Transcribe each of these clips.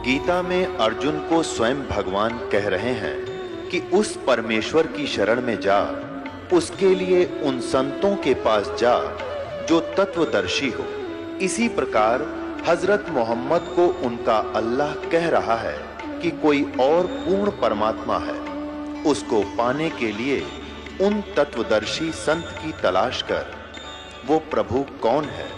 गीता में अर्जुन को स्वयं भगवान कह रहे हैं कि उस परमेश्वर की शरण में जा, उसके लिए उन संतों के पास जा जो तत्वदर्शी हो। इसी प्रकार हजरत मोहम्मद को उनका अल्लाह कह रहा है कि कोई और पूर्ण परमात्मा है, उसको पाने के लिए उन तत्वदर्शी संत की तलाश कर। वो प्रभु कौन है,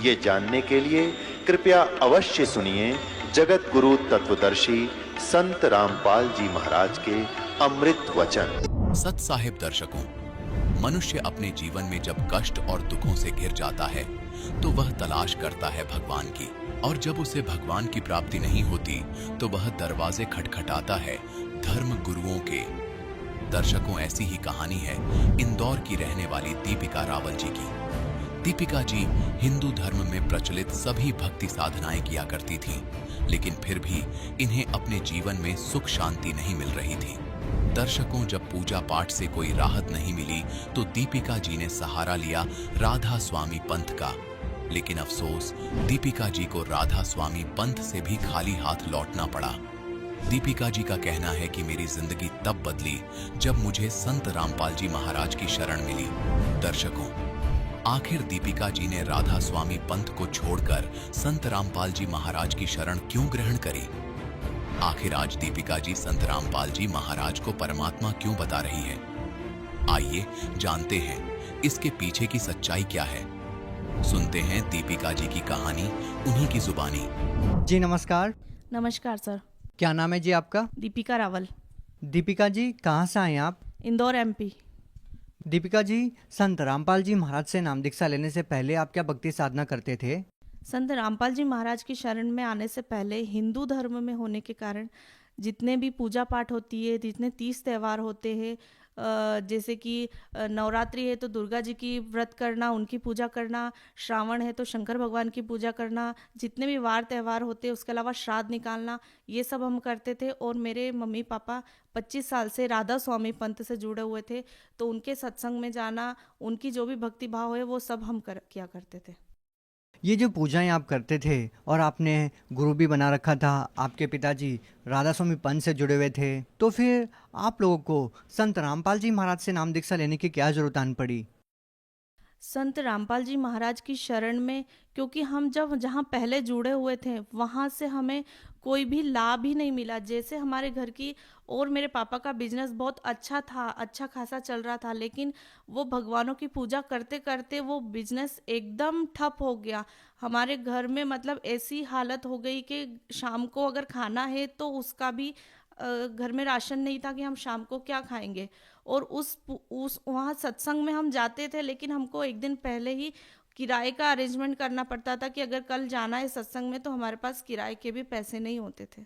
ये जानने के लिए कृपया अवश्य सुनिए जगत गुरु तत्वदर्शी संत रामपाल जी महाराज के अमृत वचन। सत साहिब दर्शकों, मनुष्य अपने जीवन में जब कष्ट और दुखों से घिर जाता है तो वह तलाश करता है भगवान की, और जब उसे भगवान की प्राप्ति नहीं होती तो वह दरवाजे खटखटाता है धर्म गुरुओं के। दर्शकों, ऐसी ही कहानी है इंदौर की रहने वाली दीपिका रावल जी की। दीपिका जी हिंदू धर्म में प्रचलित सभी भक्ति साधनाएं किया करती थीं, लेकिन फिर भी इन्हें अपने जीवन में सुख शांति नहीं मिल रही थी। दर्शकों, जब पूजा पाठ से कोई राहत नहीं मिली तो दीपिका जी ने सहारा लिया राधा स्वामी पंथ का। लेकिन अफसोस, दीपिका जी को राधा स्वामी पंथ से भी खाली हाथ लौटना पड़ा। दीपिका जी का कहना है कि मेरी जिंदगी तब बदली जब मुझे संत रामपाल जी महाराज की शरण मिली। दर्शकों, आखिर दीपिका जी ने राधा स्वामी पंथ को छोड़कर संत रामपाल जी महाराज की शरण क्यों ग्रहण करी? आखिर आज दीपिका जी संत रामपाल जी महाराज को परमात्मा क्यों बता रही है? आइए जानते हैं इसके पीछे की सच्चाई क्या है। सुनते हैं दीपिका जी की कहानी उन्हीं की जुबानी। जी नमस्कार। नमस्कार सर। क्या नाम है जी आपका? दीपिका रावल। दीपिका जी कहाँ से आए आप? इंदौर एमपी। दीपिका जी, संत रामपाल जी महाराज से नाम दीक्षा लेने से पहले आप क्या भक्ति साधना करते थे? संत रामपाल जी महाराज की शरण में आने से पहले हिंदू धर्म में होने के कारण जितने भी पूजा पाठ होती है, जितने 30 त्यौहार होते हैं, जैसे कि नवरात्रि है तो दुर्गा जी की व्रत करना, उनकी पूजा करना, श्रावण है तो शंकर भगवान की पूजा करना, जितने भी वार त्यौहार होते हैं उसके अलावा श्राद्ध निकालना, ये सब हम करते थे। और मेरे मम्मी पापा 25 साल से राधा स्वामी पंथ से जुड़े हुए थे, तो उनके सत्संग में जाना, उनकी जो भी भक्ति भाव है वो सब हम किया करते थे। ये जो पूजाएं आप करते थे और आपने गुरु भी बना रखा था, आपके पिताजी राधा स्वामी पंथ से जुड़े हुए थे, तो फिर आप लोगों को संत रामपाल जी महाराज से नाम दीक्षा लेने की क्या जरूरत आन पड़ी? संत रामपाल जी महाराज की शरण में, क्योंकि हम जब जहाँ पहले जुड़े हुए थे वहाँ से हमें कोई भी लाभ ही नहीं मिला। जैसे हमारे घर की और मेरे पापा का बिजनेस बहुत अच्छा था, अच्छा खासा चल रहा था, लेकिन वो भगवानों की पूजा करते करते वो बिजनेस एकदम ठप हो गया। हमारे घर में मतलब ऐसी हालत हो गई कि शाम को अगर खाना है तो उसका भी घर में राशन नहीं था कि हम शाम को क्या खाएंगे। और उस वहाँ सत्संग में हम जाते थे, लेकिन हमको एक दिन पहले ही किराए का अरेंजमेंट करना पड़ता था कि अगर कल जाना है सत्संग में तो हमारे पास किराए के भी पैसे नहीं होते थे।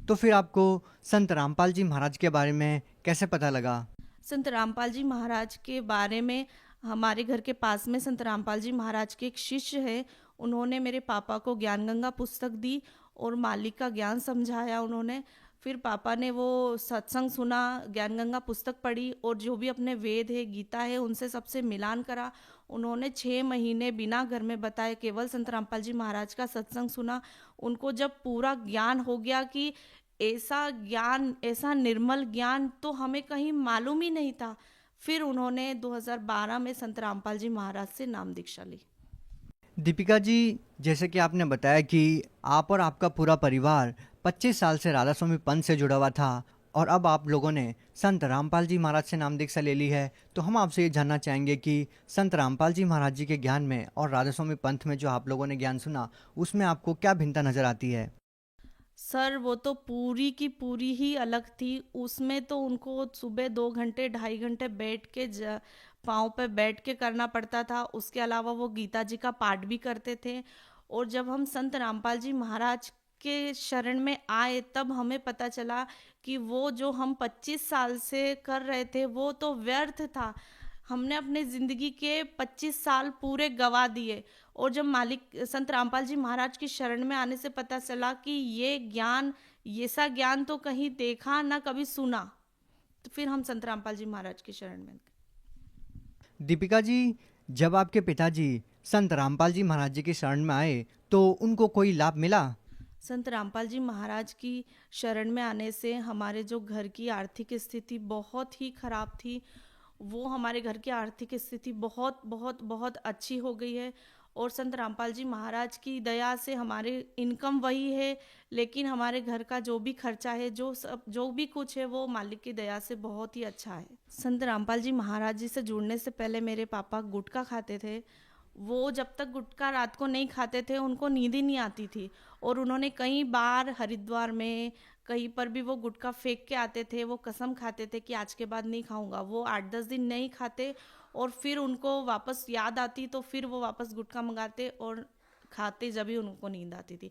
तो फिर आपको संत रामपाल जी महाराज के बारे में कैसे पता लगा? संत रामपाल जी महाराज के बारे में हमारे घर के पास में संत रामपाल जी महाराज के एक शिष्य है, उन्होंने मेरे पापा को ज्ञान गंगा पुस्तक दी और मालिक का ज्ञान समझाया उन्होंने। फिर पापा ने वो सत्संग सुना, ज्ञान गंगा पुस्तक पढ़ी और जो भी अपने वेद है, गीता है, उनसे सबसे मिलान करा। उन्होंने 6 महीने बिना घर में बताए केवल संत रामपाल जी महाराज का सत्संग सुना। उनको जब पूरा ज्ञान हो गया कि ऐसा ज्ञान, ऐसा निर्मल ज्ञान तो हमें कहीं मालूम ही नहीं था, फिर उन्होंने 2012 में संत रामपाल जी महाराज से नाम दीक्षा ली। दीपिका जी, जैसे कि आपने बताया कि आप और आपका पूरा परिवार 25 साल से राधा स्वामी पंथ से जुड़ा हुआ था और अब आप लोगों ने संत रामपाल जी महाराज से नाम दीक्षा ले ली है, तो हम आपसे ये जानना चाहेंगे कि संत रामपाल जी महाराज जी के ज्ञान में और राधा स्वामी पंथ में जो आप लोगों ने ज्ञान सुना, उसमें आपको क्या भिन्नता नजर आती है? सर, वो तो पूरी की पूरी ही अलग थी। उसमें तो उनको सुबह 2 घंटे 2.5 घंटे बैठ के पाँव पे बैठ के करना पड़ता था। उसके अलावा वो गीता जी का पाठ भी करते थे। और जब हम संत रामपाल जी महाराज के शरण में आए तब हमें पता चला कि वो जो हम 25 साल से कर रहे थे वो तो व्यर्थ था। हमने अपने ज़िंदगी के 25 साल पूरे गवा दिए। और जब मालिक संत रामपाल जी महाराज की शरण में आने से पता चला कि ये ज्ञान, ऐसा ज्ञान तो कहीं देखा ना कभी सुना, तो फिर हम संत रामपाल जी महाराज की शरण में। दीपिका जी, जब आपके पिताजी संत रामपाल जी महाराज जी की शरण में आए तो उनको कोई लाभ मिला? संत रामपाल जी महाराज की शरण में आने से हमारे जो घर की आर्थिक स्थिति बहुत ही खराब थी, वो हमारे घर की आर्थिक स्थिति बहुत बहुत बहुत अच्छी हो गई है। और संत रामपाल जी महाराज की दया से हमारे इनकम वही है, लेकिन हमारे घर का जो भी खर्चा है, जो भी कुछ है, वो मालिक की दया से बहुत ही अच्छा है। संत रामपाल जी महाराज जी से जुड़ने से पहले मेरे पापा गुटखा खाते थे। वो जब तक गुटखा रात को नहीं खाते थे उनको नींद ही नहीं आती थी, और उन्होंने कई बार हरिद्वार में कहीं पर भी वो गुटखा फेंक के आते थे। वो कसम खाते थे कि आज के बाद नहीं खाऊंगा। वो 8-10 दिन नहीं खाते और फिर उनको वापस याद आती तो फिर वो वापस गुटखा मंगाते और खाते, जब भी उनको नींद आती थी।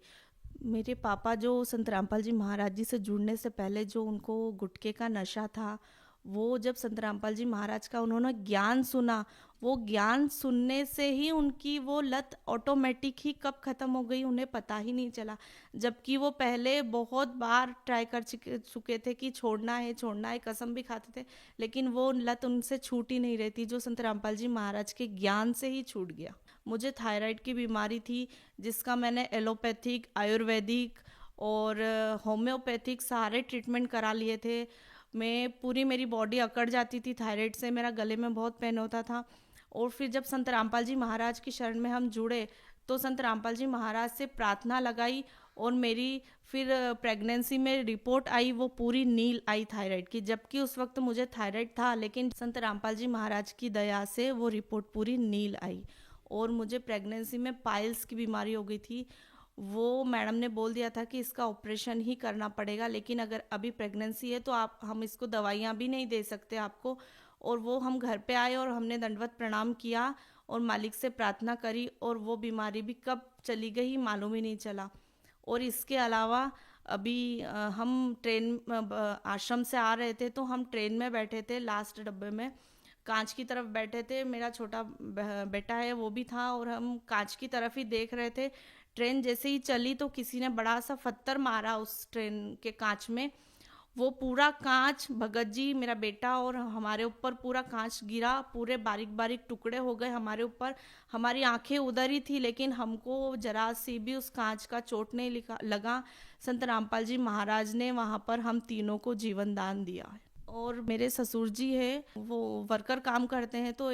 मेरे पापा जो संत रामपाल जी महाराज जी से जुड़ने से पहले जो उनको गुटखे का नशा था, वो जब संत रामपाल जी महाराज का उन्होंने ज्ञान सुना, वो ज्ञान सुनने से ही उनकी वो लत ऑटोमेटिक ही कब ख़त्म हो गई उन्हें पता ही नहीं चला। जबकि वो पहले बहुत बार ट्राई कर चुके थे कि छोड़ना है, कसम भी खाते थे, लेकिन वो लत उनसे छूट ही नहीं रहती, जो संत रामपाल जी महाराज के ज्ञान से ही छूट गया। मुझे थायराइड की बीमारी थी, जिसका मैंने एलोपैथिक, आयुर्वेदिक और होम्योपैथिक सारे ट्रीटमेंट करा लिए थे। मेरी बॉडी अकड़ जाती थी थायराइड से, मेरा गले में बहुत पेन होता था। और फिर जब संत रामपाल जी महाराज की शरण में हम जुड़े तो संत रामपाल जी महाराज से प्रार्थना लगाई, और मेरी फिर प्रेगनेंसी में रिपोर्ट आई, वो पूरी नील आई थायराइड की। जबकि उस वक्त मुझे थायराइड था, लेकिन संत रामपाल जी महाराज की दया से वो रिपोर्ट पूरी नील आई। और मुझे प्रेगनेंसी में पाइल्स की बीमारी हो गई थी। वो मैडम ने बोल दिया था कि इसका ऑपरेशन ही करना पड़ेगा, लेकिन अगर अभी प्रेगनेंसी है तो हम इसको दवाइयाँ भी नहीं दे सकते आपको। और वो हम घर पे आए और हमने दंडवत प्रणाम किया और मालिक से प्रार्थना करी, और वो बीमारी भी कब चली गई मालूम ही नहीं चला। और इसके अलावा अभी हम आश्रम से आ रहे थे, तो हम ट्रेन में बैठे थे, लास्ट डब्बे में कांच की तरफ बैठे थे। मेरा छोटा बेटा है, वो भी था, और हम कांच की तरफ ही देख रहे थे। ट्रेन जैसे ही चली तो किसी ने बड़ा सा पत्थर मारा उस ट्रेन के कांच में। वो पूरा कांच, भगत जी, मेरा बेटा और हमारे ऊपर पूरा कांच गिरा, पूरे बारीक बारीक टुकड़े हो गए हमारे ऊपर। हमारी आंखें उधर ही थी, लेकिन हमको जरा सी भी उस कांच का चोट नहीं लगा। संत रामपाल जी महाराज ने वहाँ पर हम तीनों को जीवन दान दिया। और मेरे ससुर जी है, वो वर्कर काम करते हैं, तो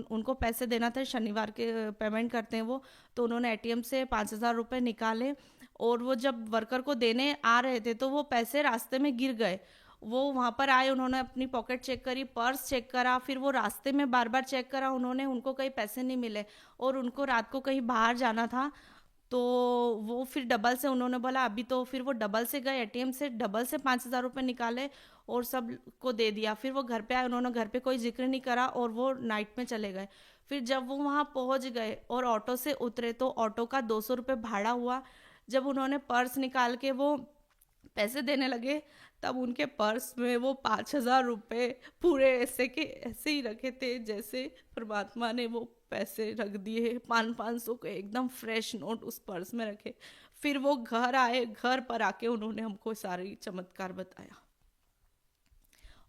उनको पैसे देना था, शनिवार के पेमेंट करते हैं वो। तो उन्होंने एटीएम से 5,000 रुपये निकाले, और वो जब वर्कर को देने आ रहे थे तो वो पैसे रास्ते में गिर गए। वो वहाँ पर आए, उन्होंने अपनी पॉकेट चेक करी, पर्स चेक करा, फिर वो रास्ते में बार बार चेक करा, उनको कहीं पैसे नहीं मिले, और उनको रात को कहीं बाहर जाना था। तो वो फिर डबल से उन्होंने बोला अभी, तो फिर वो डबल से गए, एटीएम से डबल से 5,000 रुपये निकाले और सब को दे दिया। फिर वो घर पे आए, उन्होंने घर पे कोई जिक्र नहीं करा, और वो नाइट में चले गए। फिर जब वो वहाँ पहुँच गए और ऑटो से उतरे तो ऑटो का 200 रुपये भाड़ा हुआ। जब उन्होंने पर्स निकाल के वो पैसे देने लगे, तब उनके पर्स में वो 5,000 रुपये पूरे ऐसे के ऐसे ही रखे थे, जैसे परमात्मा ने वो पैसे रख दिए। 500 के एकदम फ्रेश नोट उस पर्स में रखे। फिर वो घर आए, घर पर आके उन्होंने हमको सारी चमत्कार बताया।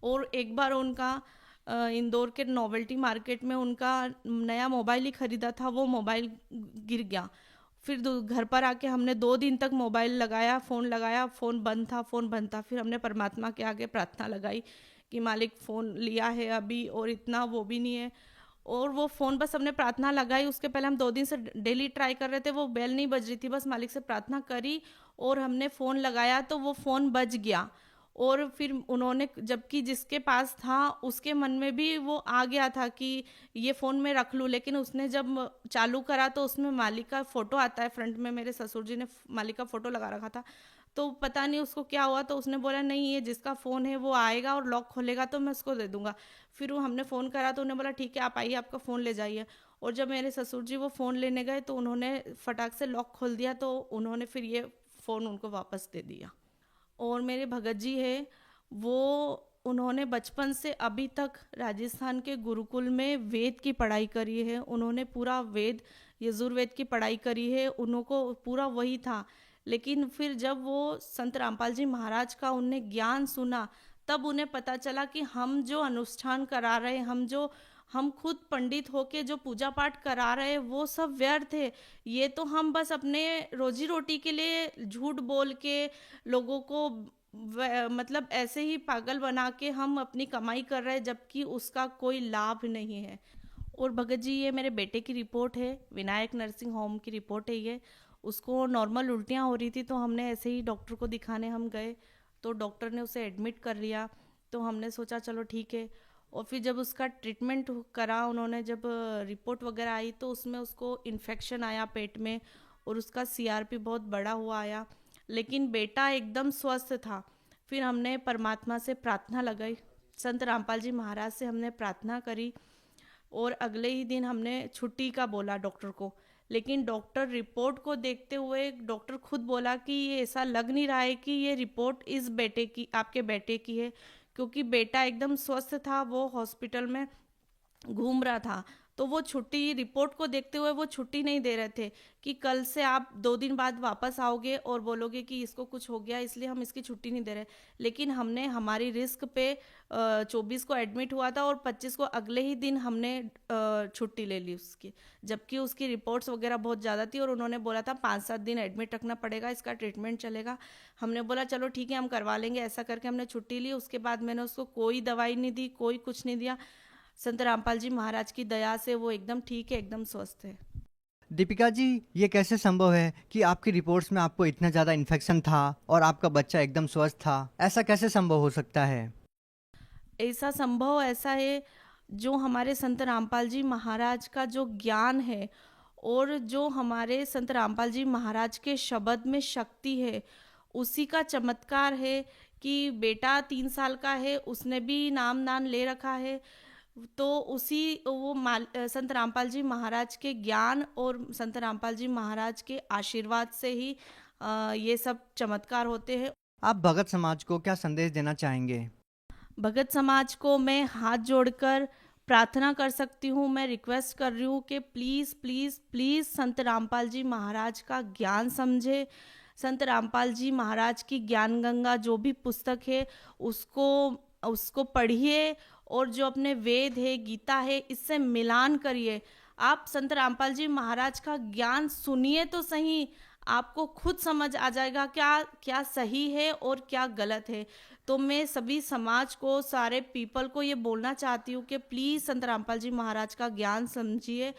और एक बार उनका इंदौर के नोवेल्टी मार्केट में उनका नया मोबाइल ही खरीदा था, वो मोबाइल गिर गया। फिर घर पर आके हमने 2 दिन तक मोबाइल लगाया, फ़ोन बंद था। फिर हमने परमात्मा के आगे प्रार्थना लगाई कि मालिक फ़ोन लिया है अभी, और इतना वो भी नहीं है। और वो फ़ोन बस हमने प्रार्थना लगाई, उसके पहले हम 2 दिन से डेली ट्राई कर रहे थे, वो बेल नहीं बज रही थी, बस मालिक से प्रार्थना करी और हमने फ़ोन लगाया तो वो फ़ोन बज गया। और फिर उन्होंने, जबकि जिसके पास था उसके मन में भी वो आ गया था कि ये फ़ोन में रख लूँ, लेकिन उसने जब चालू करा तो उसमें मालिक का फ़ोटो आता है फ्रंट में। मेरे ससुर जी ने मालिक का फ़ोटो लगा रखा था, तो पता नहीं उसको क्या हुआ, तो उसने बोला नहीं, ये जिसका फ़ोन है वो आएगा और लॉक खोलेगा तो मैं उसको दे दूंगा। फिर वो हमने फ़ोन करा तो उन्होंने बोला ठीक है आप आइए, आपका फ़ोन ले जाइए। और जब मेरे ससुर जी वो फ़ोन लेने गए तो उन्होंने फटाक से लॉक खोल दिया, तो उन्होंने फिर ये फ़ोन उनको वापस दे दिया। और मेरे भगत जी है, वो उन्होंने बचपन से अभी तक राजस्थान के गुरुकुल में वेद की पढ़ाई करी है। उन्होंने पूरा वेद, यजुर्वेद की पढ़ाई करी है, उनको पूरा वही था। लेकिन फिर जब वो संत रामपाल जी महाराज का उनने ज्ञान सुना, तब उन्हें पता चला कि हम जो अनुष्ठान करा रहे, हम जो हम खुद पंडित होके जो पूजा पाठ करा रहे हैं वो सब व्यर्थ है। ये तो हम बस अपने रोजी रोटी के लिए झूठ बोल के लोगों को मतलब ऐसे ही पागल बना के हम अपनी कमाई कर रहे हैं, जबकि उसका कोई लाभ नहीं है। और भगत जी, ये मेरे बेटे की रिपोर्ट है, विनायक नर्सिंग होम की रिपोर्ट है ये। उसको नॉर्मल उल्टियाँ हो रही थी, तो हमने ऐसे ही डॉक्टर को दिखाने हम गए, तो डॉक्टर ने उसे एडमिट कर लिया। तो हमने सोचा चलो ठीक है। और फिर जब उसका ट्रीटमेंट करा उन्होंने, जब रिपोर्ट वगैरह आई तो उसमें उसको इन्फेक्शन आया पेट में, और उसका सीआरपी बहुत बड़ा हुआ आया, लेकिन बेटा एकदम स्वस्थ था। फिर हमने परमात्मा से प्रार्थना लगाई, संत रामपाल जी महाराज से हमने प्रार्थना करी, और अगले ही दिन हमने छुट्टी का बोला डॉक्टर को। लेकिन डॉक्टर रिपोर्ट को देखते हुए डॉक्टर खुद बोला कि ये ऐसा लग नहीं रहा है कि ये रिपोर्ट इस बेटे की, आपके बेटे की है, क्योंकि बेटा एकदम स्वस्थ था, वो हॉस्पिटल में घूम रहा था। तो वो छुट्टी, रिपोर्ट को देखते हुए वो छुट्टी नहीं दे रहे थे कि कल से आप 2 दिन बाद वापस आओगे और बोलोगे कि इसको कुछ हो गया, इसलिए हम इसकी छुट्टी नहीं दे रहे। लेकिन हमने हमारी रिस्क पे 24 को एडमिट हुआ था, और 25 को अगले ही दिन हमने छुट्टी ले ली उसकी, जबकि उसकी रिपोर्ट्स वगैरह बहुत ज़्यादा थी, और उन्होंने बोला था 5-7 दिन एडमिट रखना पड़ेगा, इसका ट्रीटमेंट चलेगा। हमने बोला चलो ठीक है, हम करवा लेंगे। ऐसा करके हमने छुट्टी ली। उसके बाद मैंने उसको कोई दवाई नहीं दी, कोई कुछ नहीं दिया। संत रामपाल जी महाराज की दया से वो एकदम ठीक है, एकदम स्वस्थ है। दीपिका जी, ये कैसे संभव है कि आपकी रिपोर्ट्स में आपको इतना ज़्यादा इन्फेक्शन था और आपका बच्चा एकदम स्वस्थ था? ऐसा कैसे संभव हो सकता है? ऐसा संभव ऐसा है, जो हमारे संत रामपाल जी महाराज का जो ज्ञान है, और जो हमारे संत रामपाल जी महाराज के शब्द में शक्ति है, उसी का चमत्कार है कि बेटा 3 साल का है, उसने भी नाम दान ले रखा है। तो उसी वो संत रामपाल जी महाराज के ज्ञान और संत रामपाल जी महाराज के आशीर्वाद से ही ये सब चमत्कार होते हैं। आप भगत समाज को क्या संदेश देना चाहेंगे? भगत समाज को मैं हाथ जोड़कर प्रार्थना कर सकती हूँ, मैं रिक्वेस्ट कर रही हूँ कि प्लीज़ प्लीज़ प्लीज़ संत रामपाल जी महाराज का ज्ञान समझे। संत रामपाल जी महाराज की ज्ञान गंगा जो भी पुस्तक है, उसको पढ़िए, और जो अपने वेद है, गीता है, इससे मिलान करिए। आप संत रामपाल जी महाराज का ज्ञान सुनिए तो सही, आपको खुद समझ आ जाएगा क्या क्या सही है और क्या गलत है। तो मैं सभी समाज को, सारे पीपल को ये बोलना चाहती हूँ कि प्लीज़ संत रामपाल जी महाराज का ज्ञान समझिए,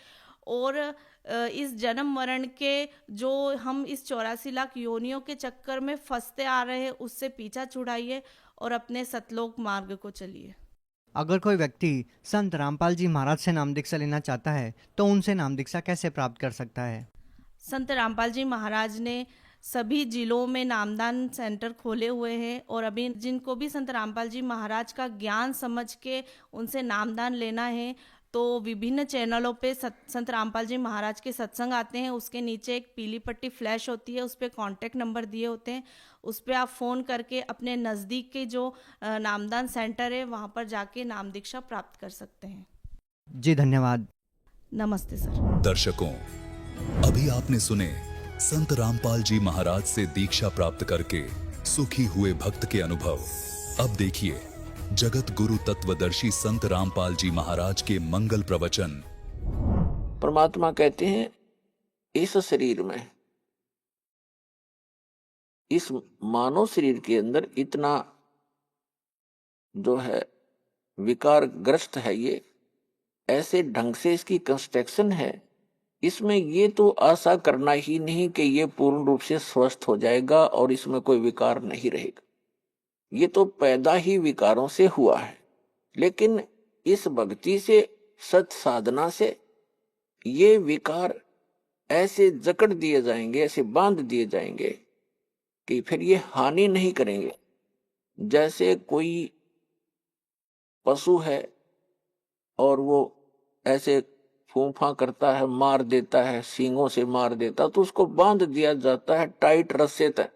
और इस जन्म मरण के जो हम इस 84 लाख योनियों के चक्कर में फंसते आ रहे हैं, उससे पीछा छुड़ाइए और अपने सतलोक मार्ग को चलिए। अगर कोई व्यक्ति संत रामपाल जी महाराज से नाम दीक्षा लेना चाहता है तो उनसे नाम दीक्षा कैसे प्राप्त कर सकता है? संत रामपाल जी महाराज ने सभी जिलों में नामदान सेंटर खोले हुए हैं, और अभी जिनको भी संत रामपाल जी महाराज का ज्ञान समझ के उनसे नामदान लेना है, तो विभिन्न चैनलों पे संत रामपाल जी महाराज के सत्संग आते हैं। उसके नीचे एक पीली पट्टी फ्लैश होती है, उस पर कॉन्टैक्ट नंबर दिए होते हैं, उस पर आप फ़ोन करके अपने नज़दीक के जो नामदान सेंटर है वहाँ पर जाके नाम दीक्षा प्राप्त कर सकते हैं। जी धन्यवाद। नमस्ते सर। दर्शकों, अभी आपने सुने संत रामपाल जी महाराज से दीक्षा प्राप्त करके सुखी हुए भक्त के अनुभव। अब देखिए जगत गुरु तत्वदर्शी संत रामपाल जी महाराज के मंगल प्रवचन। परमात्मा कहते हैं इस शरीर में, इस मानव शरीर के अंदर इतना जो है विकार ग्रस्त है, ये ऐसे ढंग से इसकी कंस्ट्रक्शन है, इसमें ये तो आशा करना ही नहीं कि ये पूर्ण रूप से स्वस्थ हो जाएगा और इसमें कोई विकार नहीं रहेगा। ये तो पैदा ही विकारों से हुआ है। लेकिन इस भक्ति से, सत साधना से ये विकार ऐसे जकड़ दिए जाएंगे, ऐसे बांध दिए जाएंगे कि फिर ये हानि नहीं करेंगे। जैसे कोई पशु है और वो ऐसे फूंफा करता है, मार देता है, सींगों से मार देता, तो उसको बांध दिया जाता है टाइट रस्से तक।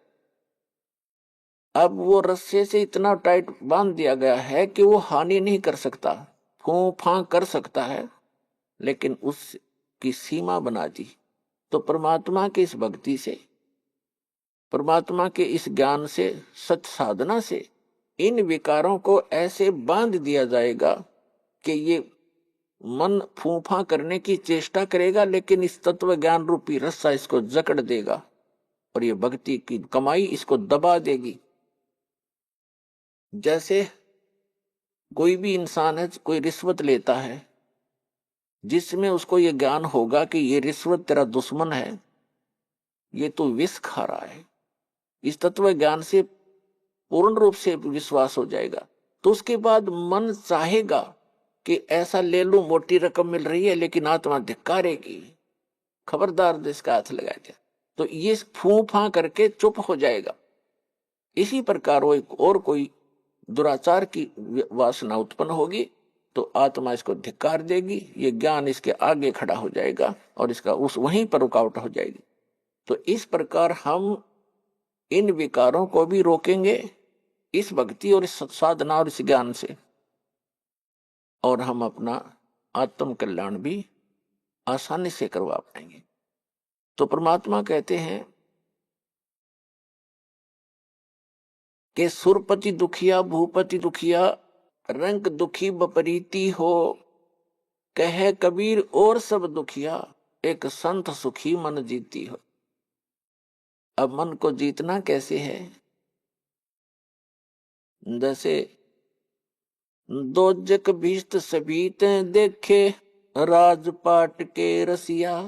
अब वो रस्से से इतना टाइट बांध दिया गया है कि वो हानि नहीं कर सकता, फूंफा कर सकता है, लेकिन उसकी सीमा बना दी। तो परमात्मा की इस भक्ति से, परमात्मा के इस ज्ञान से, सत साधना से इन विकारों को ऐसे बांध दिया जाएगा कि ये मन फूफा करने की चेष्टा करेगा, लेकिन इस तत्व ज्ञान रूपी रस्सा इसको जकड़ देगा और ये भक्ति की कमाई इसको दबा देगी। जैसे कोई भी इंसान है, कोई रिश्वत लेता है, जिसमें उसको ये ज्ञान होगा कि ये रिश्वत तेरा दुश्मन है, ये तो विष खा रहा है, इस तत्व ज्ञान से पूर्ण रूप से विश्वास हो जाएगा, तो उसके बाद मन चाहेगा कि ऐसा ले लूं, मोटी रकम मिल रही है, लेकिन आत्मा धिक्कारेगी, खबरदार इसका हाथ लगा दिया, तो ये फूं फां करके चुप हो जाएगा। इसी प्रकार वो एक और कोई दुराचार की वासना उत्पन्न होगी तो आत्मा इसको धिक्कार देगी, ये ज्ञान इसके आगे खड़ा हो जाएगा और इसका उस वहीं पर रुकावट हो जाएगी। तो इस प्रकार हम इन विकारों को भी रोकेंगे इस भक्ति और इस साधना और इस ज्ञान से, और हम अपना आत्म कल्याण भी आसानी से करवा पाएंगे। तो परमात्मा कहते हैं कि सुरपति दुखिया भूपति दुखिया, रंग दुखी बपरीती हो, कहे कबीर और सब दुखिया, एक संत सुखी मन जीती हो। अब मन को जीतना कैसे है? जैसे दोजक भीष्ट सबीते देखे, राजपाट के रसिया,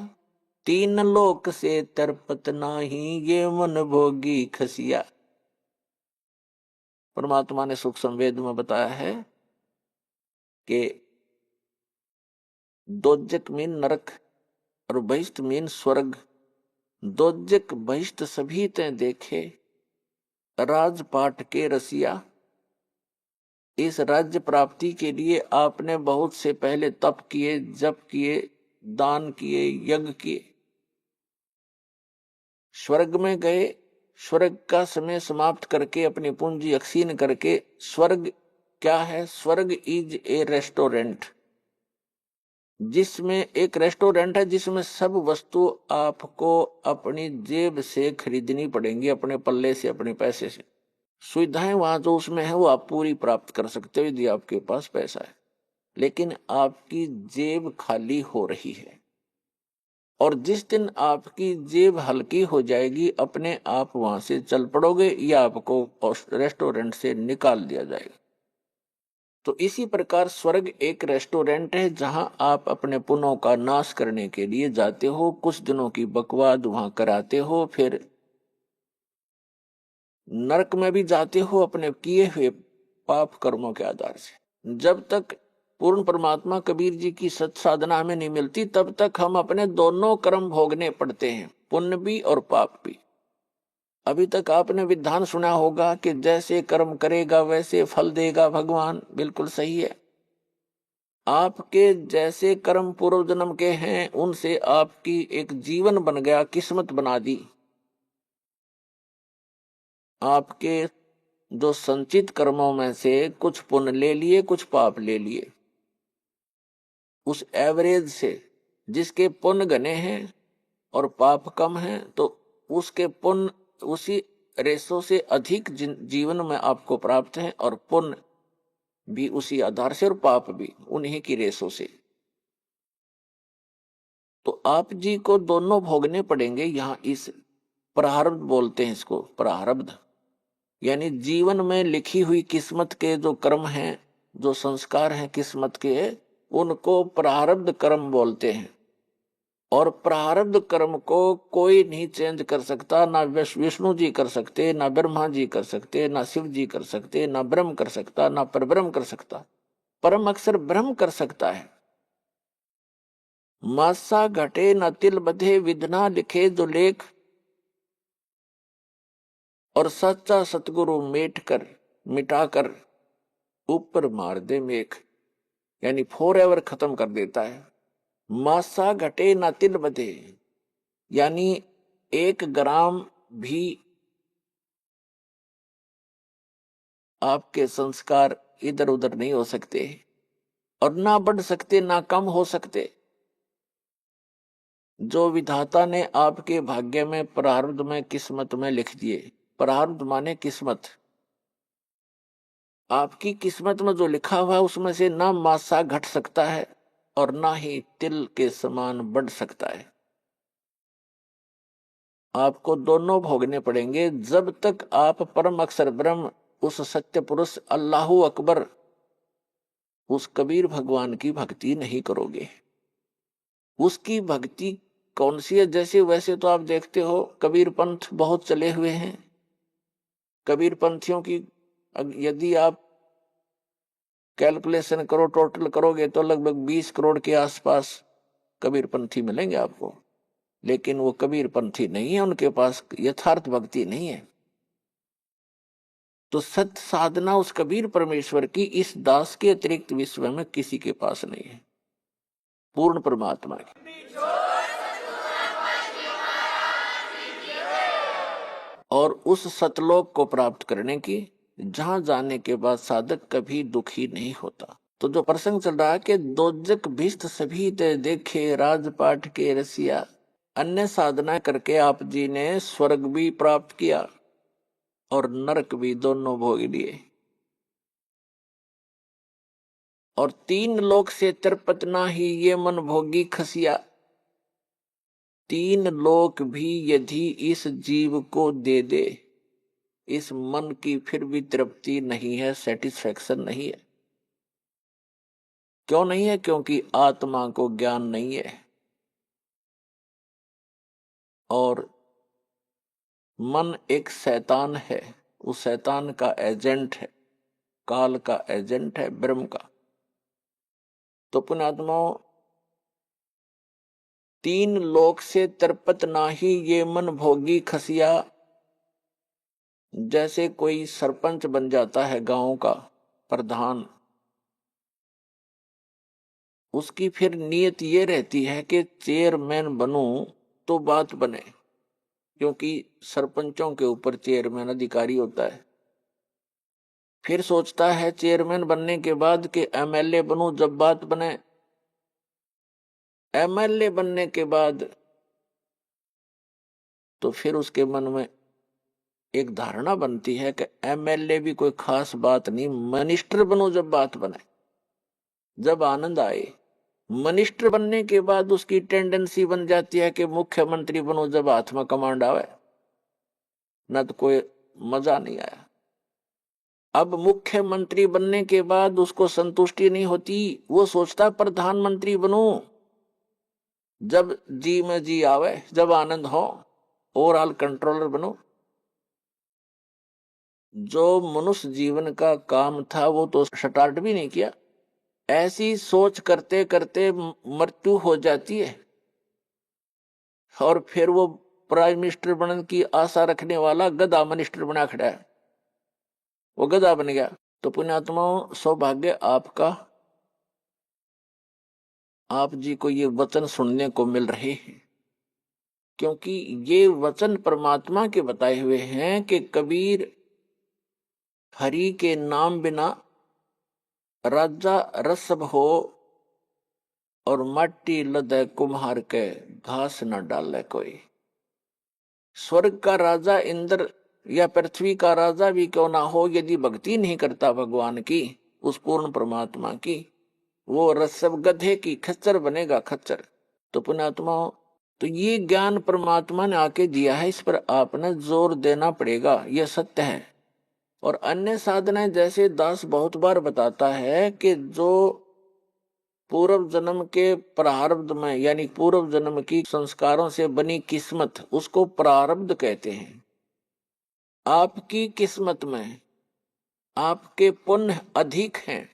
तीन लोक से तरपत नाही, ये मन भोगी खसिया। परमात्मा ने सुख संवेद में बताया है कि दोजक मीन नरक और बहिष्ट मीन स्वर्ग। दोजक बहिष्ट सभी ते देखे, राजपाट के रसिया। इस राज्य प्राप्ति के लिए आपने बहुत से पहले तप किए, जप किए, दान किए, यज्ञ किए, स्वर्ग में गए, स्वर्ग का समय समाप्त करके अपनी पूंजी अक्षीण करके, स्वर्ग क्या है? स्वर्ग इज ए रेस्टोरेंट, जिसमें एक रेस्टोरेंट है जिसमें सब वस्तु आपको अपनी जेब से खरीदनी पड़ेंगी, अपने पल्ले से, अपने पैसे से। सुविधाएं वहां जो उसमें है वो आप पूरी प्राप्त कर सकते हो यदि आपके पास पैसा है, लेकिन आपकी जेब खाली हो रही है। और जिस दिन आपकी जेब हल्की हो जाएगी, अपने आप वहां से चल पड़ोगे या आपको रेस्टोरेंट से निकाल दिया जाएगा। तो इसी प्रकार स्वर्ग एक रेस्टोरेंट है जहां आप अपने पुण्यों का नाश करने के लिए जाते हो, कुछ दिनों की बकवाद वहां कराते हो, फिर नरक में भी जाते हो अपने किए हुए पाप कर्मों के आधार से। जब तक पूर्ण परमात्मा कबीर जी की सत साधना हमें नहीं मिलती, तब तक हम अपने दोनों कर्म भोगने पड़ते हैं, पुण्य भी और पाप भी। अभी तक आपने विधान सुना होगा कि जैसे कर्म करेगा वैसे फल देगा भगवान। बिल्कुल सही है। आपके जैसे कर्म पूर्व जन्म के हैं, उनसे आपकी एक जीवन बन गया, किस्मत बना दी। आपके जो संचित कर्मों में से कुछ पुण्य ले लिए, कुछ पाप ले लिए, उस एवरेज से जिसके पुण्य घने हैं और पाप कम हैं, तो उसके पुण्य उसी रेशो से अधिक जीवन में आपको प्राप्त है, और पुण्य भी उसी आधार से और पाप भी उन्हीं की रेशो से। तो आप जी को दोनों भोगने पड़ेंगे। यहाँ इस प्रारब्ध बोलते हैं इसको, प्रारब्ध यानी जीवन में लिखी हुई किस्मत के जो कर्म हैं, जो संस्कार हैं किस्मत के, उनको प्रारब्ध कर्म बोलते हैं। और प्रारब्ध कर्म को कोई नहीं चेंज कर सकता, ना विष्णु जी कर सकते, ना ब्रह्मा जी कर सकते, ना शिव जी कर सकते, ना ब्रह्म कर सकता, ना परब्रह्म कर सकता। परम अक्षर ब्रह्म कर सकता है। मासा घटे न तिल बधे, विधना लिखे जो लेख, और सच्चा सतगुरु मेट कर मिटाकर ऊपर मार दे मेघ, यानी फॉरएवर खत्म कर देता है। मासा घटे न तिल बधे, यानी 1 ग्राम भी आपके संस्कार इधर उधर नहीं हो सकते, और ना बढ़ सकते ना कम हो सकते। जो विधाता ने आपके भाग्य में, प्रारब्ध में, किस्मत में लिख दिए, प्रारब्ध माने किस्मत, आपकी किस्मत में जो लिखा हुआ है उसमें से ना मासा घट सकता है और ना ही तिल के समान बढ़ सकता है। आपको दोनों भोगने पड़ेंगे जब तक आप परम अक्षर ब्रह्म, उस सत्य पुरुष अल्लाहू अकबर, उस कबीर भगवान की भक्ति नहीं करोगे। उसकी भक्ति कौन सी है? जैसे वैसे तो आप देखते हो कबीर पंथ बहुत चले हुए हैं। कबीर पंथियों की यदि आप कैलकुलेशन करो, टोटल करोगे तो लगभग 20 करोड़ के आसपास कबीर पंथी मिलेंगे आपको। लेकिन वो कबीर पंथी नहीं है, उनके पास यथार्थ भक्ति नहीं है। तो सत्य साधना उस कबीर परमेश्वर की इस दास के अतिरिक्त विश्व में किसी के पास नहीं है, पूर्ण परमात्मा की। और उस सतलोक को प्राप्त करने की, जहां जाने के बाद साधक कभी दुखी नहीं होता। तो जो प्रसंग चल रहा है कि दोजक भिष्ट सभी ते देखे राजपाट के रसिया, अन्य साधना करके आप जी ने स्वर्ग भी प्राप्त किया और नरक भी, दोनों भोग लिए। और 3 लोक से तिरपत ना ही ये मन भोगी खसिया। 3 लोक भी यदि इस जीव को दे दे, इस मन की फिर भी तृप्ति नहीं है, सेटिस्फैक्शन नहीं है। क्यों नहीं है? क्योंकि आत्मा को ज्ञान नहीं है और मन एक शैतान है, उस शैतान का एजेंट है, काल का एजेंट है, ब्रह्म का। तो पुण्यात्माओं, 3 लोक से तिरपत नाही ये मन भोगी खसिया। जैसे कोई सरपंच बन जाता है गांव का प्रधान, उसकी फिर नीयत ये रहती है कि चेयरमैन बनूं तो बात बने, क्योंकि सरपंचों के ऊपर चेयरमैन अधिकारी होता है। फिर सोचता है चेयरमैन बनने के बाद कि एमएलए बनूं जब बात बने। एमएलए बनने के बाद तो फिर उसके मन में एक धारणा बनती है कि एमएलए भी कोई खास बात नहीं, मिनिस्टर बनो जब बात बने, जब आनंद आए। मिनिस्टर बनने के बाद उसकी टेंडेंसी बन जाती है कि मुख्यमंत्री बनो जब हाथ में कमांड आवे, न तो कोई मजा नहीं आया। अब मुख्यमंत्री बनने के बाद उसको संतुष्टि नहीं होती, वो सोचता प्रधानमंत्री बनूं जब जी में जी आवे, जब आनंद हो, ओवरऑल कंट्रोलर बनो। जो मनुष्य जीवन का काम था वो तो स्टार्ट भी नहीं किया। ऐसी सोच करते करते मृत्यु हो जाती है और फिर वो प्राइम मिनिस्टर बनने की आशा रखने वाला गधा मिनिस्टर बना खड़ा है, वो गधा बन गया। तो पुण्यात्माओं, सौभाग्य आपका, आप जी को ये वचन सुनने को मिल रहे हैं, क्योंकि ये वचन परमात्मा के बताए हुए हैं कि कबीर हरि के नाम बिना राजा रसब हो और माटी लदे कुम्हार के घास न डाले कोई। स्वर्ग का राजा इंद्र या पृथ्वी का राजा भी क्यों ना हो, यदि भक्ति नहीं करता भगवान की, उस पूर्ण परमात्मा की, वो रसब गधे की खच्चर बनेगा, खच्चर। तो पुण्यात्माओं, तो ये ज्ञान परमात्मा ने आके दिया है, इस पर आपने जोर देना पड़ेगा, यह सत्य है। और अन्य साधनाएं जैसे दास बहुत बार बताता है कि जो पूर्व जन्म के प्रारब्ध में, यानी पूर्व जन्म की संस्कारों से बनी किस्मत, उसको प्रारब्ध कहते हैं। आपकी किस्मत में आपके पुण्य अधिक हैं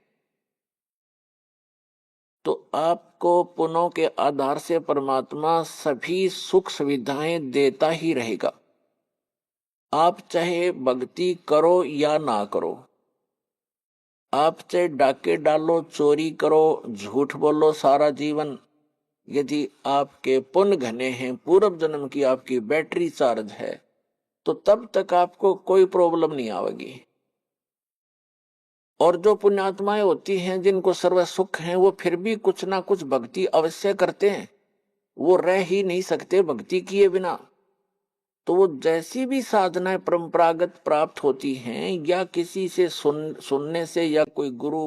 तो आपको पुण्यों के आधार से परमात्मा सभी सुख सुविधाएं देता ही रहेगा। आप चाहे भक्ति करो या ना करो, आप चाहे डाके डालो, चोरी करो, झूठ बोलो सारा जीवन, यदि आपके पुण्य घने हैं, पूर्व जन्म की आपकी बैटरी चार्ज है, तो तब तक आपको कोई प्रॉब्लम नहीं आएगी। और जो पुण्यात्माएं होती हैं जिनको सर्व सुख हैं, वो फिर भी कुछ ना कुछ भक्ति अवश्य करते हैं, वो रह ही नहीं सकते भक्ति किए बिना। तो वो जैसी भी साधनाएं परंपरागत प्राप्त होती हैं या किसी से सुनने से या कोई गुरु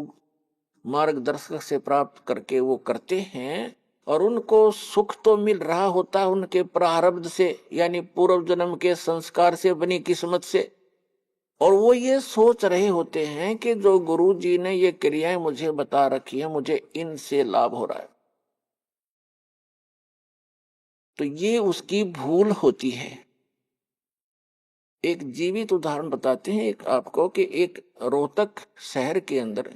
मार्गदर्शक से प्राप्त करके वो करते हैं, और उनको सुख तो मिल रहा होता है उनके प्रारब्ध से, यानी पूर्व जन्म के संस्कार से, बनी किस्मत से। और वो ये सोच रहे होते हैं कि जो गुरु जी ने ये क्रियाएं मुझे बता रखी है, मुझे इनसे लाभ हो रहा है। तो ये उसकी भूल होती है। एक जीवित उदाहरण बताते हैं एक आपको कि एक रोहतक शहर के अंदर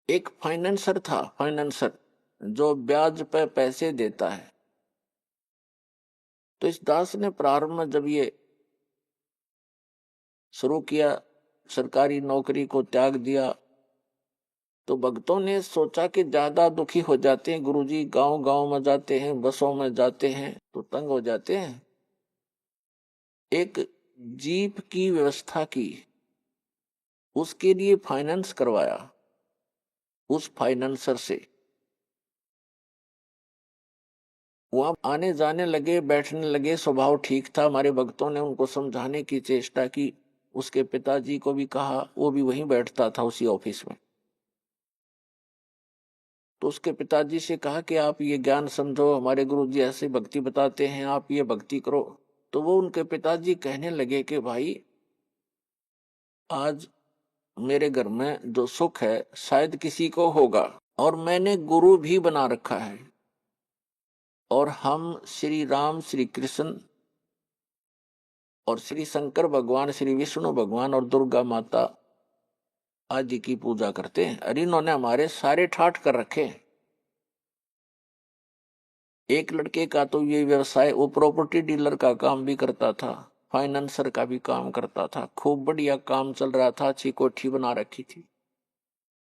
एक फाइनेंसर था, फाइनेंसर जो ब्याज पे पैसे देता है। तो इस दास ने प्रारंभ में जब ये शुरू किया, सरकारी नौकरी को त्याग दिया, तो भक्तों ने सोचा कि ज्यादा दुखी हो जाते हैं गुरुजी, गांव गांव में जाते हैं, बसों में जाते हैं तो तंग हो जाते हैं। एक जीप की व्यवस्था की, उसके लिए फाइनेंस करवाया उस फाइनेंसर से। वहां आने जाने लगे, बैठने लगे, स्वभाव ठीक था। हमारे भक्तों ने उनको समझाने की चेष्टा की, उसके पिताजी को भी कहा, वो भी वहीं बैठता था उसी ऑफिस में। तो उसके पिताजी से कहा कि आप ये ज्ञान समझो, हमारे गुरुजी ऐसे भक्ति बताते हैं, आप ये भक्ति करो। तो वो उनके पिताजी कहने लगे कि भाई आज मेरे घर में जो सुख है शायद किसी को होगा, और मैंने गुरु भी बना रखा है, और हम श्री राम, श्री कृष्ण और श्री शंकर भगवान, श्री विष्णु भगवान और दुर्गा माता आदि की पूजा करते हैं। अरे इन्होंने हमारे सारे ठाठ कर रखे हैं। एक लड़के का तो ये व्यवसाय, वो प्रॉपर्टी डीलर का काम भी करता था, फाइनेंसर का भी काम करता था, खूब बढ़िया काम चल रहा था, अच्छी कोठी बना रखी थी।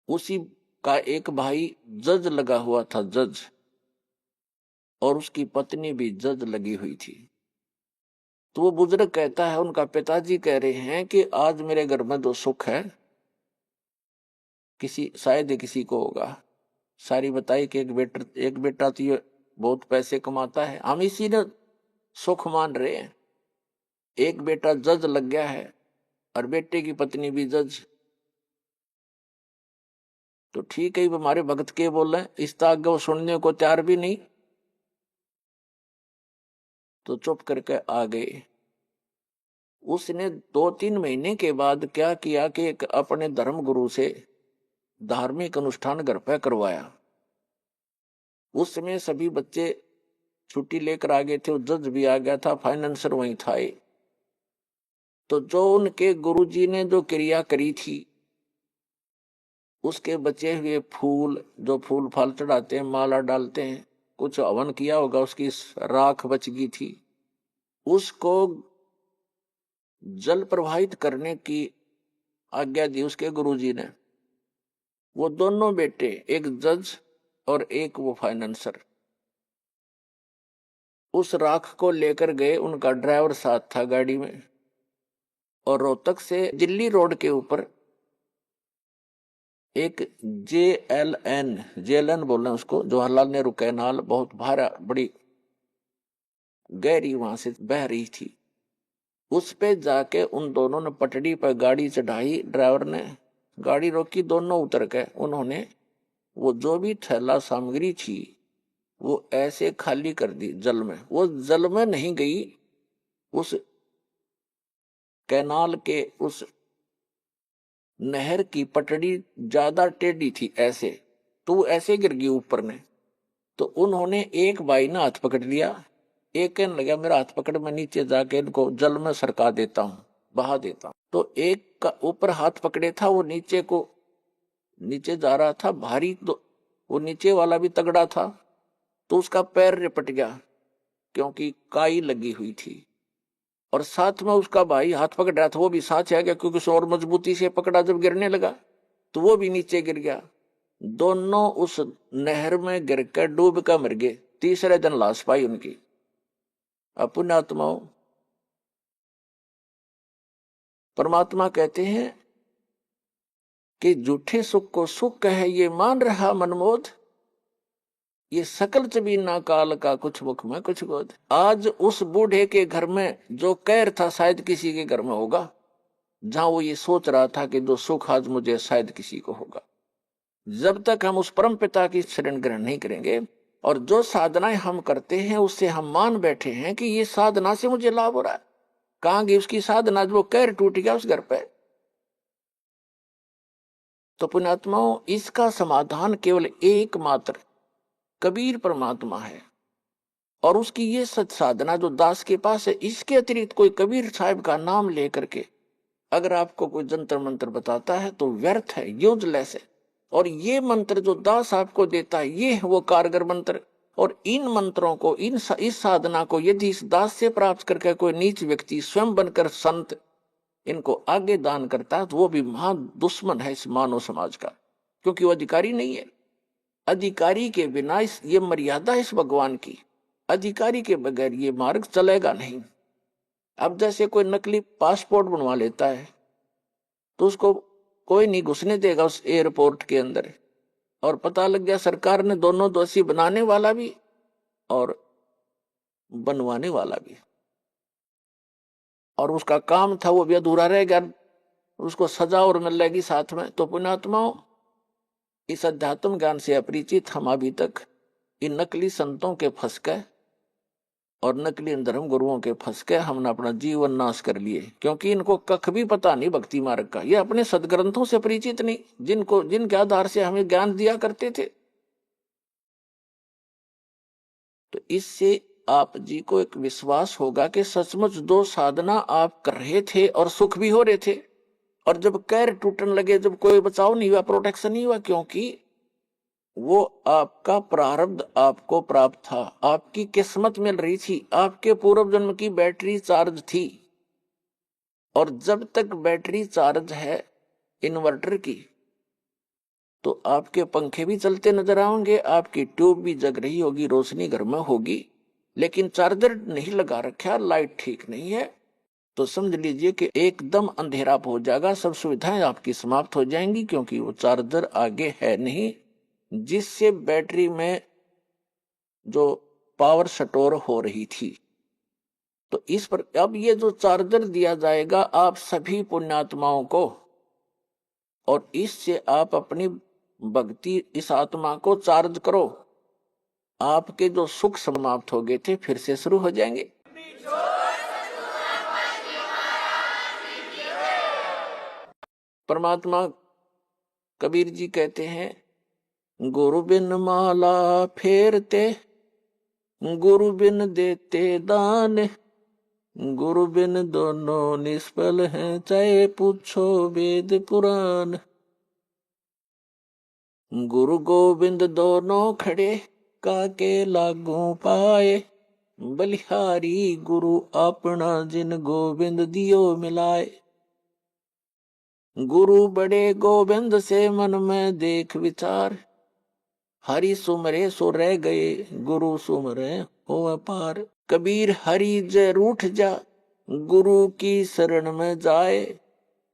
उसी का एक भाई जज लगा हुआ था, जज, और उसकी पत्नी भी जज लगी हुई थी। तो वो बुजुर्ग कहता है, उनका पिताजी कह रहे हैं कि आज मेरे घर में जो सुख है किसी शायद किसी को होगा। सारी बताई कि एक बेटा तो ये बहुत पैसे कमाता है, हम इसी ने सुख मान रहे हैं। एक बेटा जज लग गया है और बेटे की पत्नी भी जज। तो ठीक है, हमारे भक्त के बोल रहे हैं, इस आगे वो सुनने को तैयार भी नहीं, तो चुप करके आ गए। उसने 2-3 महीने के बाद क्या किया कि एक अपने धर्म गुरु से धार्मिक अनुष्ठान घर पे करवाया। उस समय सभी बच्चे छुट्टी लेकर आ गए थे, वो जज भी आ गया था, फाइनेंसर वहीं था। तो जो उनके गुरुजी ने जो क्रिया करी थी, उसके बचे हुए फूल, जो फूल फाल चढ़ाते हैं, माला डालते हैं, कुछ हवन किया होगा, उसकी राख बच गई थी, उसको जल प्रवाहित करने की आज्ञा दी उसके गुरुजी ने। वो दोनों बेटे, एक जज और एक वो फाइनेंसर, उस राख को लेकर गए। उनका ड्राइवर साथ था गाड़ी में, और रोहतक से दिल्ली रोड के ऊपर एक जेएलएन बोल रहे हैं उसको, जवाहरलाल नेहरू कैनाल, बहुत भारा, बड़ी गहरी वहां से बह रही थी। उस पे जाके उन दोनों ने पटड़ी पर गाड़ी चढ़ाई, ड्राइवर ने गाड़ी रोकी, दोनों उतर गए। उन्होंने वो जो भी थैला सामग्री थी वो ऐसे खाली कर दी जल में। वो जल में नहीं गई, उस कैनाल के उस नहर की पटड़ी ज्यादा टेढ़ी थी ऐसे, तो वो ऐसे गिर गई ऊपर ने। तो उन्होंने, एक भाई ने हाथ पकड़ लिया, एक कहने लगा मेरा हाथ पकड़, मैं नीचे जाके इनको जल में सरका देता हूं, बहा देता हूं। तो एक का ऊपर हाथ पकड़े था, वो नीचे जा रहा था भारी, तो वो नीचे वाला भी तगड़ा था, तो उसका पैर रिपट गया क्योंकि काई लगी हुई थी। और साथ में उसका भाई हाथ पकड़ रहा था, वो भी साथ आ गया, क्योंकि उसे और मजबूती से पकड़ा, जब गिरने लगा तो वो भी नीचे गिर गया। दोनों उस नहर में गिर कर डूब कर मर गए। तीसरे दिन लाश पाई उनकी। अपुण्य आत्माओं, परमात्मा कहते हैं कि झूठे सुख को सुख है ये मान रहा मनमोद, ये सकल चबीना काल का कुछ मुख में कुछ गोद। आज उस बूढ़े के घर में जो कहर था शायद किसी के घर में होगा, जहां वो ये सोच रहा था कि जो सुख आज मुझे शायद किसी को होगा। जब तक हम उस परम पिता की शरण ग्रहण नहीं करेंगे और जो साधनाएं हम करते हैं उससे हम मान बैठे हैं कि ये साधना से मुझे लाभ हो रहा है, कहां गई उसकी साधना? जो कैर टूट गया उस घर पे। तो पुण्यात्माओं, इसका समाधान केवल एकमात्र कबीर परमात्मा है और उसकी ये सच साधना जो दास के पास है। इसके अतिरिक्त कोई कबीर साहब का नाम लेकर के अगर आपको कोई जंतर मंत्र बताता है तो व्यर्थ है, यूजलेस है। और ये मंत्र जो दास आपको देता है ये है वो कारगर मंत्र। और इन मंत्रों को, इस साधना को यदि इस दास से प्राप्त करके कोई नीच व्यक्ति स्वयं बनकर संत इनको आगे दान करता है तो वो भी महा दुश्मन है इस मानव समाज का, क्योंकि वो अधिकारी नहीं है। अधिकारी के बिना ये मर्यादा इस भगवान की, अधिकारी के बगैर ये मार्ग चलेगा नहीं। अब जैसे कोई नकली पासपोर्ट बनवा लेता है तो उसको कोई नहीं घुसने देगा उस एयरपोर्ट के अंदर, और पता लग गया सरकार ने दोनों दोषी, बनाने वाला भी और बनवाने वाला भी, और उसका काम था वो भी अधूरा रह गया, उसको सजा और मिल जाएगी साथ में। तो पुण्यात्माओं, इस अध्यात्म ज्ञान से अपरिचित हम अभी तक इन नकली संतों के फंस गए और नकली धर्म गुरुओं के फंस के हमने अपना जीवन नाश कर लिए, क्योंकि इनको कख भी पता नहीं भक्ति मार्ग का। ये अपने सदग्रंथों से परिचित नहीं, जिनके आधार से हमें ज्ञान दिया करते थे। तो इससे आप जी को एक विश्वास होगा कि सचमुच दो साधना आप कर रहे थे और सुख भी हो रहे थे, और जब कैर टूटने लगे, जब कोई बचाव नहीं हुआ, प्रोटेक्शन नहीं हुआ, क्योंकि वो आपका प्रारब्ध आपको प्राप्त था, आपकी किस्मत मिल रही थी, आपके पूर्व जन्म की बैटरी चार्ज थी। और जब तक बैटरी चार्ज है इन्वर्टर की तो आपके पंखे भी चलते नजर आएंगे, आपकी ट्यूब भी जग रही होगी, रोशनी घर में होगी, लेकिन चार्जर नहीं लगा रखा, लाइट ठीक नहीं है, तो समझ लीजिए कि एकदम अंधेरा हो जाएगा, सब सुविधाएं आपकी समाप्त हो जाएंगी, क्योंकि वो चार्जर आगे है नहीं जिससे बैटरी में जो पावर स्टोर हो रही थी। तो इस पर अब ये जो चार्जर दिया जाएगा आप सभी पुण्यात्माओं को, और इससे आप अपनी भक्ति, इस आत्मा को चार्ज करो, आपके जो सुख समाप्त हो गए थे फिर से शुरू हो जाएंगे। परमात्मा कबीर जी कहते हैं, गुरु बिन माला फेरते, गुरु बिन देते दान, गुरु बिन दोनों निष्फल हैं, चाहे पूछो वेद पुराण। गुरु गोविंद दोनों खड़े, काके लागू पाए, बलिहारी गुरु अपना, जिन गोविंद दियो मिलाए। गुरु बड़े गोविंद से मन में देख विचार, हरि सुमरे सो रह गए, गुरु सुमरे हो अपार। कबीर हरि जय रूठ जा, गुरु की शरण में जाए,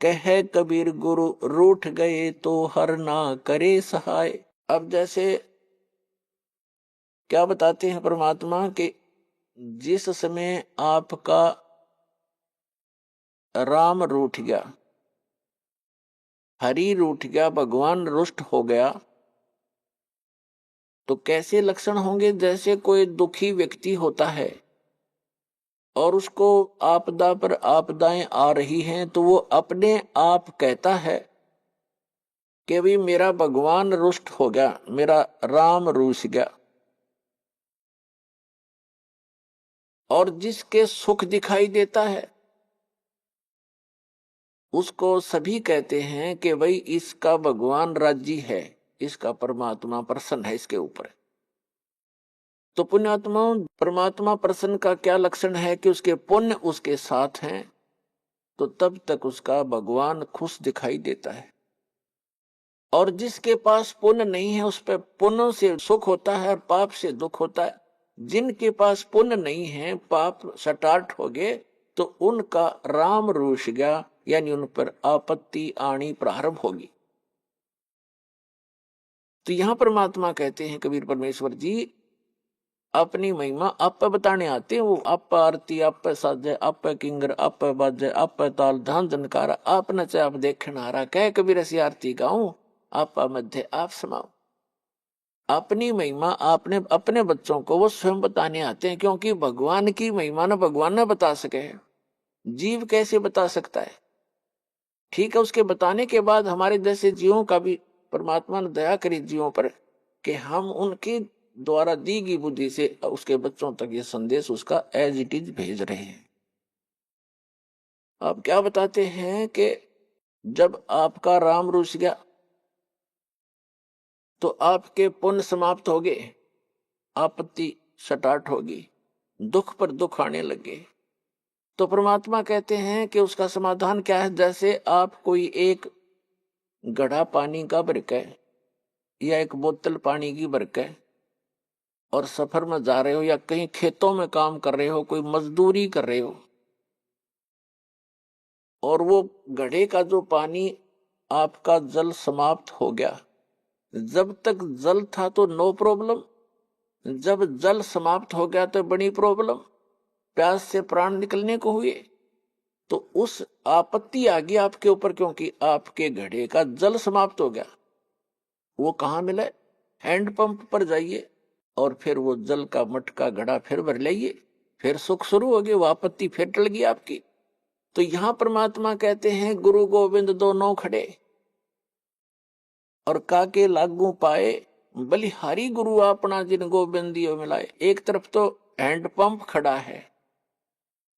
कहे कबीर गुरु रूठ गए तो हर ना करे सहाय। अब जैसे क्या बताते हैं परमात्मा कि जिस समय आपका राम रूठ गया, हरि रूठ गया, भगवान रुष्ट हो गया, तो कैसे लक्षण होंगे? जैसे कोई दुखी व्यक्ति होता है और उसको आपदा पर आपदाएं आ रही हैं तो वो अपने आप कहता है कि भी मेरा भगवान रुष्ट हो गया, मेरा राम रूठ गया। और जिसके सुख दिखाई देता है उसको सभी कहते हैं कि भाई इसका भगवान राजी है, इसका परमात्मा प्रसन्न है इसके ऊपर। तो पुण्यात्मा, परमात्मा प्रसन्न का क्या लक्षण है कि उसके पुण्य उसके साथ हैं, तो तब तक उसका भगवान खुश दिखाई देता है। और जिसके पास पुण्य नहीं है उस पर पुण्य से सुख होता है और पाप से दुख होता है। जिनके पास पुण्य नहीं है, पाप स्टार्ट हो गए, तो उनका राम रूठ गया, यानी उन पर आपत्ति आनी प्रारंभ होगी। तो यहां परमात्मा कहते हैं कबीर परमेश्वर जी, अपनी महिमा आप पे बताने आते हैं। वो आप पे आरती, आप पे साजे, आप पे किंगर, आप पे बाजे, आप पे ताल ध्यान जनकारा, आप नचे आप देखन हारा, कह कबीर ऐसी आरती गाऊं, आप मध्य आप समाओ। अपनी महिमा आपने अपने बच्चों को वो स्वयं बताने आते हैं, क्योंकि भगवान की महिमा ना भगवान ना बता सके, जीव कैसे बता सकता है। ठीक है, उसके बताने के बाद हमारे जैसे जीवों का भी परमात्मा ने दया करी जीवों पर कि हम उनके द्वारा दी गई बुद्धि से उसके बच्चों तक ये संदेश उसका एज इट इज भेज रहे हैं। आप क्या बताते हैं कि जब आपका राम रुस गया तो आपके पुण्य समाप्त हो गए, आपत्ति स्टार्ट होगी, दुख पर दुख आने लगे। तो परमात्मा कहते हैं कि उसका समाधान क्या है। जैसे आप कोई एक घड़ा पानी का भर के या एक बोतल पानी की भर के और सफर में जा रहे हो या कहीं खेतों में काम कर रहे हो, कोई मजदूरी कर रहे हो, और वो घड़े का जो पानी आपका जल समाप्त हो गया, जब तक जल था तो नो प्रॉब्लम, जब जल समाप्त हो गया तो बड़ी प्रॉब्लम, प्यास से प्राण निकलने को हुए। तो उस आपत्ति आ गई आपके ऊपर, क्योंकि आपके घड़े का जल समाप्त हो गया। वो कहाँ मिले? हैंडपंप पर जाइए और फिर वो जल का मटका घड़ा फिर भर लाइए, फिर सुख शुरू हो गई, वो आपत्ति फिर टल गई आपकी। तो यहां परमात्मा कहते हैं गुरु गोविंद दोनों खड़े और काके लागू पाए, बलिहारी गुरु अपना जिन गोविंदियों मिलाए। एक तरफ तो हैंडपंप खड़ा है,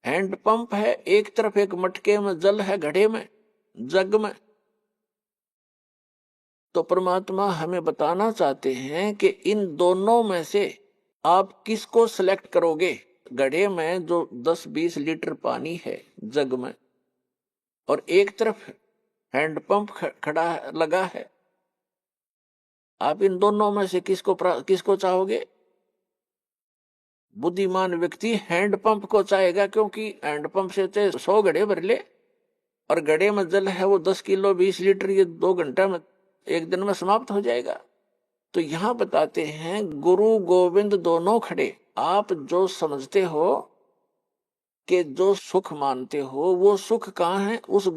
हैंडपंप है, एक तरफ एक मटके में जल है, घड़े में, जग में। तो परमात्मा हमें बताना चाहते हैं कि इन दोनों में से आप किसको सिलेक्ट करोगे। घड़े में जो 10-20 लीटर पानी है जग में, और एक तरफ हैंडपंप खड़ा लगा है, आप इन दोनों में से किसको चाहोगे? बुद्धिमान व्यक्ति हैंडपंप को चाहेगा, क्योंकि हैंडपंप से 100 घड़े भर ले और घड़े में जल है वो 10 किलो 20 लीटर, ये 2 घंटा में, एक दिन में समाप्त हो जाएगा। तो यहां बताते हैं गुरु गोविंद दोनों खड़े। आप जो समझते हो कि जो सुख मानते हो वो सुख कहाँ है, उस